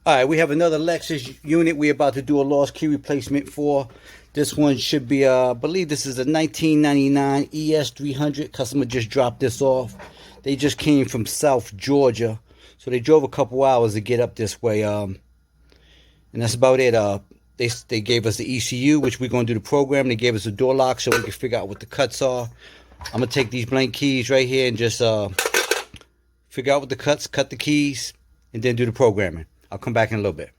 All right, we have another Lexus unit we're about to do a lost key replacement for. This one should be, I believe this is a 1999 ES300. Customer just dropped this off. They just came from South Georgia, so they drove a couple hours to get up this way. And that's about it. They gave us the ECU, which we're going to do the program. They gave us a door lock so we can figure out what the cuts are. I'm going to take these blank keys right here and just figure out what the cuts, cut the keys, and then do the programming. I'll come back in a little bit.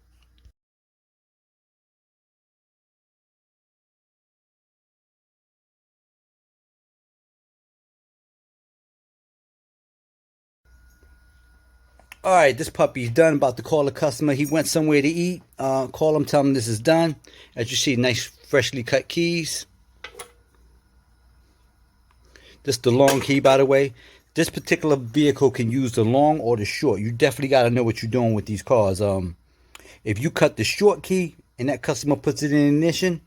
All right, this puppy's done. About to call the customer. He went somewhere to eat. Call him, tell him this is done. As you see, nice freshly cut keys. This is the long key, by the way. This particular vehicle can use the long or the short. You definitely got to know what you're doing with these cars. If you cut the short key and that customer puts it in ignition,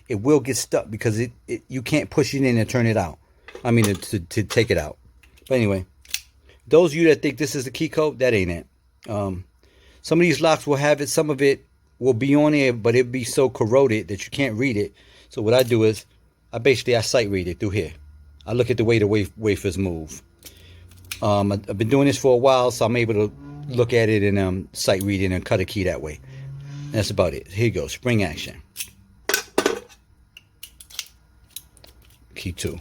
it will get stuck because you can't push it in and turn it out. I mean, to take it out. But anyway, those of you that think this is the key code, that ain't it. Some of these locks will have it. Some of it will be on there, but it'll be so corroded that you can't read it. So what I do is, I sight read it through here. I look at the way the wafers move. I've been doing this for a while, so I'm able to look at it and sight read it and cut a key that way. And that's about it. Here you go, spring action. Key 2.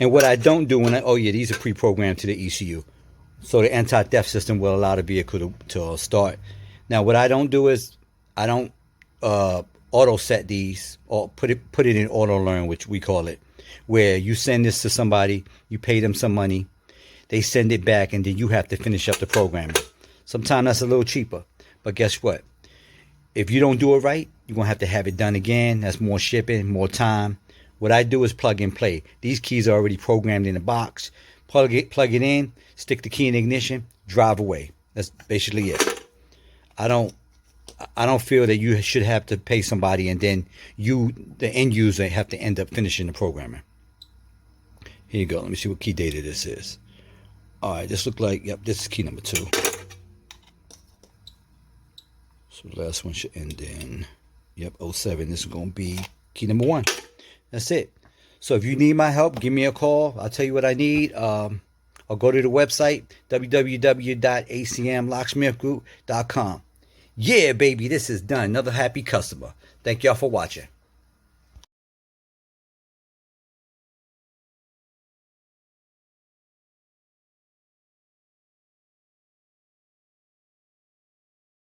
And what I don't do when oh yeah, these are pre-programmed to the ECU. So the anti-theft system will allow the vehicle to start. Now what I don't do is, I don't auto set these, or put it in auto learn, which we call it, where you send this to somebody, you pay them some money, they send it back, and then you have to finish up the programming. Sometimes that's a little cheaper, but guess what? If you don't do it right, you're going to have it done again. That's more shipping, more time. What I do is plug and play. These keys are already programmed in the box. Plug it in, stick the key in ignition, drive away. That's basically it. I don't feel that you should have to pay somebody and then you, the end user, have to end up finishing the programming. Here you go. Let me see what key data this is. All right, this looks like, yep, this is key number 2. So the last one should end in, yep, 07. This is going to be key number 1. That's it. So if you need my help, give me a call. I'll tell you what I need. I'll go to the website, www.acmlocksmithgroup.com. Yeah, baby, this is done. Another happy customer. Thank y'all for watching.